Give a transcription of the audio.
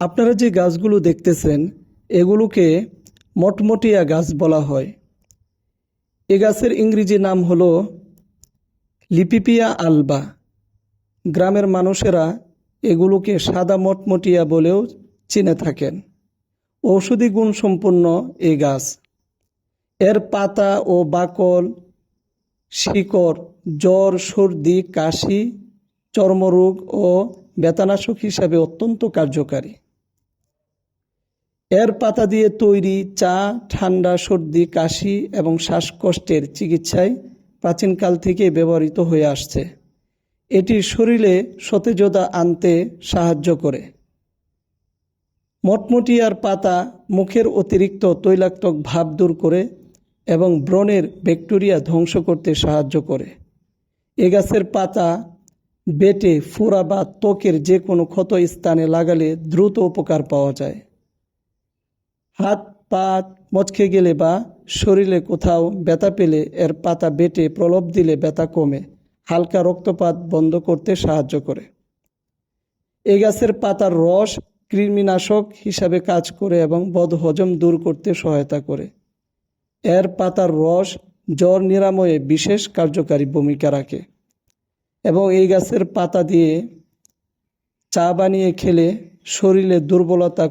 আপনারা যে গাছগুলো দেখতেছেন এগুলোকে মটমটিয়া গাছ বলা হয়। এ গাছের ইংরেজি নাম হলো লিপিপিয়া আলবা। গ্রামের মানুষেরা এগুলোকে সাদা মটমটিয়া বলেও চিনে থাকেন। ঔষধি গুণ সম্পন্ন এই গাছ। এর পাতা ও বাকল, শিকড় জ্বর, সর্দি, কাশি, চর্মরোগ ও ব্যথানাশক হিসাবে অত্যন্ত কার্যকারী। এর পাতা দিয়ে তৈরি চা ঠান্ডা, সর্দি, কাশি এবং শ্বাসকষ্টের চিকিৎসায় প্রাচীনকাল থেকে ব্যবহৃত হয়ে আসছে। এটি শরীরে সতেজতা আনতে সাহায্য করে। মটমটিয়ার পাতা মুখের অতিরিক্ত তৈলাক্ত ভাব দূর করে এবং ব্রণের ব্যাকটেরিয়া ধ্বংস করতে সাহায্য করে। এ গাছের পাতা বেটে ফোড়া বা ত্বকের যে কোনো ক্ষত স্থানে লাগালে দ্রুত উপকার পাওয়া যায়। হাত পা মচকে গেলে বা শরীরে কোথাও ব্যথা পেলে এর পাতা বেটে প্রলেপ দিলে ব্যথা কমে, হালকা রক্তপাত বন্ধ করতে সাহায্য করে। এই গাছের পাতার রস কৃমিনাশক হিসাবে কাজ করে এবং বদহজম দূর করতে সহায়তা করে। এর পাতার রস জ্বর নিরাময়ে বিশেষ কার্যকারী ভূমিকা রাখে এবং এই গাছের পাতা দিয়ে চা বানিয়ে খেলে শরীরে দুর্বলতা